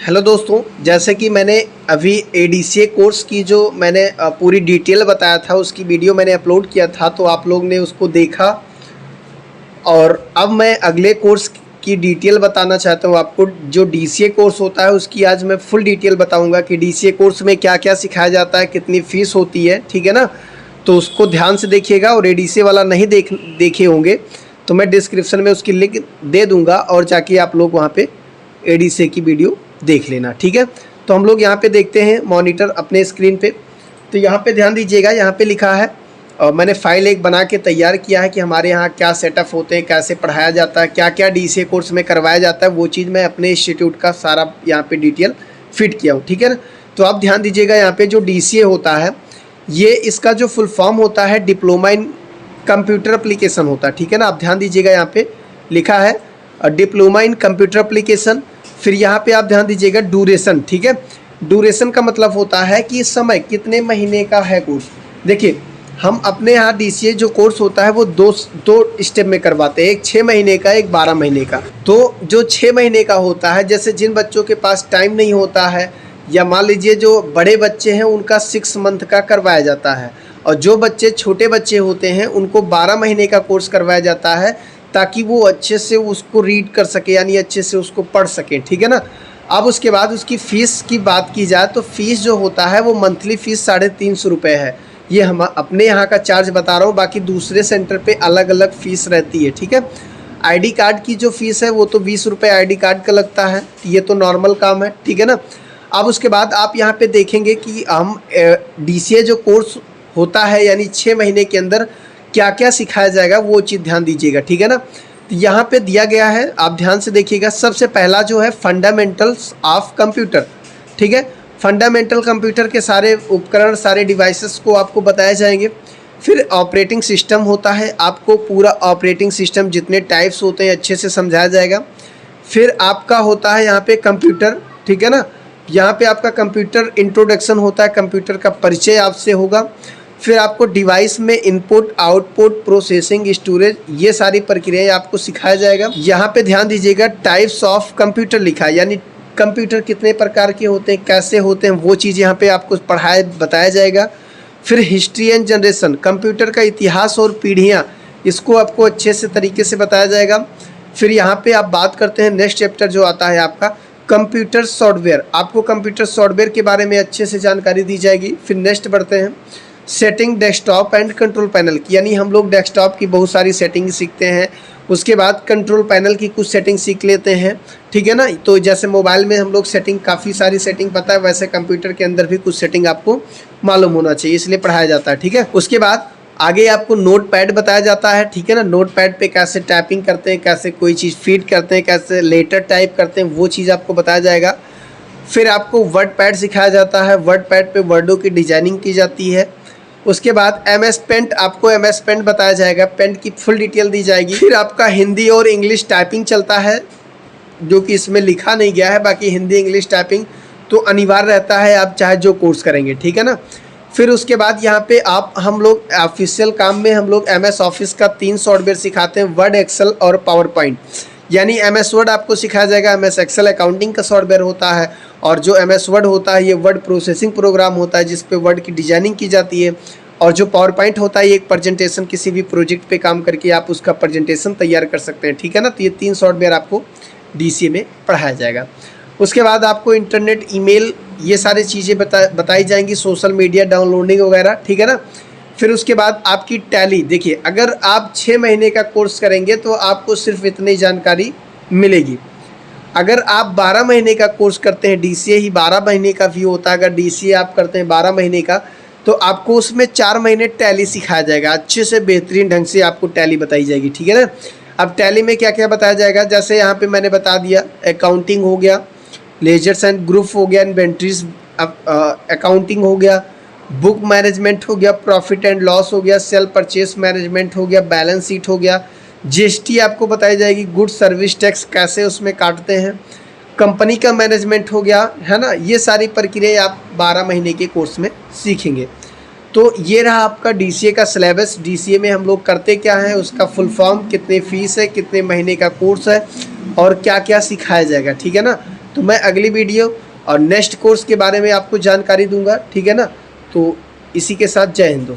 Hello दोस्तों, जैसे कि मैंने अभी एडीसीए कोर्स की जो मैंने पूरी डिटेल बताया था, उसकी वीडियो मैंने अपलोड किया था, तो आप लोग ने उसको देखा। और अब मैं अगले कोर्स की डिटेल बताना चाहता हूँ आपको। जो डीसीए कोर्स होता है उसकी आज मैं फुल डिटेल बताऊँगा कि डीसीए कोर्स में क्या क्या सिखाया जाता है, कितनी फ़ीस होती है, ठीक है ना। तो उसको ध्यान से देखिएगा, और एडीसीए वाला नहीं देखे होंगे तो मैं डिस्क्रिप्शन में उसकी लिंक दे दूँगा, और जाके आप लोग वहाँ पे एडीसीए की वीडियो देख लेना, ठीक है। तो हम लोग यहाँ पे देखते हैं मॉनिटर अपने स्क्रीन पे। तो यहाँ पे ध्यान दीजिएगा, यहाँ पे लिखा है, और मैंने फाइल एक बना के तैयार किया है कि हमारे यहाँ क्या सेटअप होते हैं, कैसे पढ़ाया जाता है, क्या क्या डीसीए कोर्स में करवाया जाता है, वो चीज़ मैं अपने इंस्टीट्यूट का सारा यहाँ पे डिटेल फिट किया हूँ, ठीक है ना। तो आप ध्यान दीजिएगा, यहाँ पे जो डीसीए होता है, ये इसका जो फुल फॉर्म होता है डिप्लोमा इन कंप्यूटर एप्लीकेशन होता है, ठीक है ना। आप ध्यान दीजिएगा, यहाँ पे लिखा है डिप्लोमा इन कंप्यूटर एप्लीकेशन। फिर यहाँ पे आप ध्यान दीजिएगा ड्यूरेशन, ठीक है। ड्यूरेशन का मतलब होता है कि समय कितने महीने का है कोर्स। देखिए, हम अपने यहाँ डीसीए जो कोर्स होता है वो दो स्टेप में करवाते हैं, एक 6 महीने का, एक 12 महीने का। तो जो 6 महीने का होता है, जैसे जिन बच्चों के पास टाइम नहीं होता है, या मान लीजिए जो बड़े बच्चे हैं उनका 6 मंथ का करवाया जाता है, और जो बच्चे छोटे बच्चे होते हैं उनको 12 महीने का कोर्स करवाया जाता है, ताकि वो अच्छे से उसको रीड कर सके, यानी अच्छे से उसको पढ़ सकें, ठीक है ना। अब उसके बाद उसकी फ़ीस की बात की जाए तो फ़ीस जो होता है वो मंथली फ़ीस 350 रुपये है। ये हम अपने यहाँ का चार्ज बता रहा हूँ, बाकी दूसरे सेंटर पे अलग अलग फ़ीस रहती है, ठीक है। आईडी कार्ड की जो फ़ीस है वो तो 20 रुपये आईडी कार्ड का लगता है, ये तो नॉर्मल काम है, ठीक है ना। अब उसके बाद आप यहाँ पे देखेंगे कि हम डीसीए जो कोर्स होता है, यानी 6 महीने के अंदर क्या क्या सिखाया जाएगा, वो चीज़ ध्यान दीजिएगा, ठीक है ना। तो यहाँ पे दिया गया है, आप ध्यान से देखिएगा। सबसे पहला जो है फंडामेंटल्स ऑफ कंप्यूटर, ठीक है। फंडामेंटल कंप्यूटर के सारे उपकरण, सारे डिवाइसेस को आपको बताए जाएंगे। फिर ऑपरेटिंग सिस्टम होता है, आपको पूरा ऑपरेटिंग सिस्टम जितने टाइप्स होते हैं अच्छे से समझाया जाएगा। फिर आपका होता है यहाँ पे कंप्यूटर, ठीक है ना। यहाँ पे आपका कंप्यूटर इंट्रोडक्शन होता है, कंप्यूटर का परिचय आपसे होगा। फिर आपको डिवाइस में इनपुट, आउटपुट, प्रोसेसिंग, स्टोरेज, ये सारी प्रक्रियाएं आपको सिखाया जाएगा। यहाँ पे ध्यान दीजिएगा, टाइप्स ऑफ कंप्यूटर लिखा है, यानी कंप्यूटर कितने प्रकार के होते हैं, कैसे होते हैं, वो चीज़ यहाँ पे आपको बताया जाएगा। फिर हिस्ट्री एंड जनरेशन, कंप्यूटर का इतिहास और पीढ़ियाँ, इसको आपको अच्छे से तरीके से बताया जाएगा। फिर यहाँ पे आप बात करते हैं, नेक्स्ट चैप्टर जो आता है आपका कंप्यूटर सॉफ्टवेयर, आपको कंप्यूटर सॉफ्टवेयर के बारे में अच्छे से जानकारी दी जाएगी। फिर नेक्स्ट बढ़ते हैं, setting desktop and control panel की, यानी हम लोग डेस्कटॉप की बहुत सारी सेटिंग सीखते हैं, उसके बाद कंट्रोल पैनल की कुछ सेटिंग सीख लेते हैं, ठीक है ना। तो जैसे मोबाइल में हम लोग सेटिंग, काफ़ी सारी सेटिंग पता है, वैसे कंप्यूटर के अंदर भी कुछ सेटिंग आपको मालूम होना चाहिए, इसलिए पढ़ाया जाता है, ठीक है। उसके बाद आगे आपको नोट पैड बताया जाता है, ठीक है ना। नोट पैड पे कैसे टाइपिंग करते हैं, कैसे कोई चीज़ फीड करते हैं, कैसे लेटर टाइप करते हैं, वो चीज़ आपको बताया जाएगा। फिर आपको वर्ड पैड सिखाया जाता है, वर्ड पैड पे वर्डों की डिजाइनिंग की जाती है। उसके बाद MS पेंट, आपको MS पेंट बताया जाएगा, पेंट की फुल डिटेल दी जाएगी। फिर आपका हिंदी और इंग्लिश टाइपिंग चलता है, जो कि इसमें लिखा नहीं गया है, बाकी हिंदी इंग्लिश टाइपिंग तो अनिवार्य रहता है, आप चाहे जो कोर्स करेंगे, ठीक है ना। फिर उसके बाद यहाँ पे हम लोग ऑफिशियल काम में हम लोग MS ऑफिस का 3 सॉफ्टवेयर सिखाते हैं, वर्ड, एक्सेल और पावर पॉइंट। यानी MS वर्ड आपको सिखाया जाएगा, MS एक्सेल अकाउंटिंग का सॉफ्टवेयर होता है, और जो MS वर्ड होता है ये वर्ड प्रोसेसिंग प्रोग्राम होता है, जिस पे वर्ड की डिजाइनिंग की जाती है। और जो पावर पॉइंट होता है ये एक प्रेजेंटेशन, किसी भी प्रोजेक्ट पे काम करके आप उसका प्रेजेंटेशन तैयार कर सकते हैं, ठीक है ना। तो ये 3 सॉफ्टवेयर आपको डीसीए में पढ़ाया जाएगा। उसके बाद आपको इंटरनेट, ईमेल, ये सारी चीज़ें बताई जाएंगी, सोशल मीडिया डाउनलोडिंग वगैरह, ठीक है ना। फिर उसके बाद आपकी टैली, देखिए अगर आप 6 महीने का कोर्स करेंगे तो आपको सिर्फ इतनी जानकारी मिलेगी। अगर आप 12 महीने का कोर्स करते हैं, डीसीए ही 12 महीने का भी होता है, अगर डीसीए आप करते हैं 12 महीने का, तो आपको उसमें 4 महीने टैली सिखाया जाएगा, अच्छे से बेहतरीन ढंग से आपको टैली बताई जाएगी, ठीक है ना। अब टैली में क्या क्या बताया जाएगा, जैसे यहाँ पे मैंने बता दिया, अकाउंटिंग हो गया, लेजर्स एंड ग्रुप हो गया, इन्वेंट्रीज अकाउंटिंग हो गया, बुक मैनेजमेंट हो गया, प्रॉफिट एंड लॉस हो गया, सेल परचेस मैनेजमेंट हो गया, बैलेंस शीट हो गया, जीएसटी आपको बताई जाएगी, गुड सर्विस टैक्स कैसे उसमें काटते हैं, कंपनी का मैनेजमेंट हो गया, है ना। ये सारी प्रक्रियाएं आप 12 महीने के कोर्स में सीखेंगे। तो ये रहा आपका डीसीए का सिलेबस। डीसीए में हम लोग करते क्या है, उसका फुल फॉर्म, कितने फ़ीस है, कितने महीने का कोर्स है, और क्या क्या सिखाया जाएगा, ठीक है ना। तो मैं अगली वीडियो और नेक्स्ट कोर्स के बारे में आपको जानकारी दूंगा, ठीक है ना। तो इसी के साथ जय हिंद।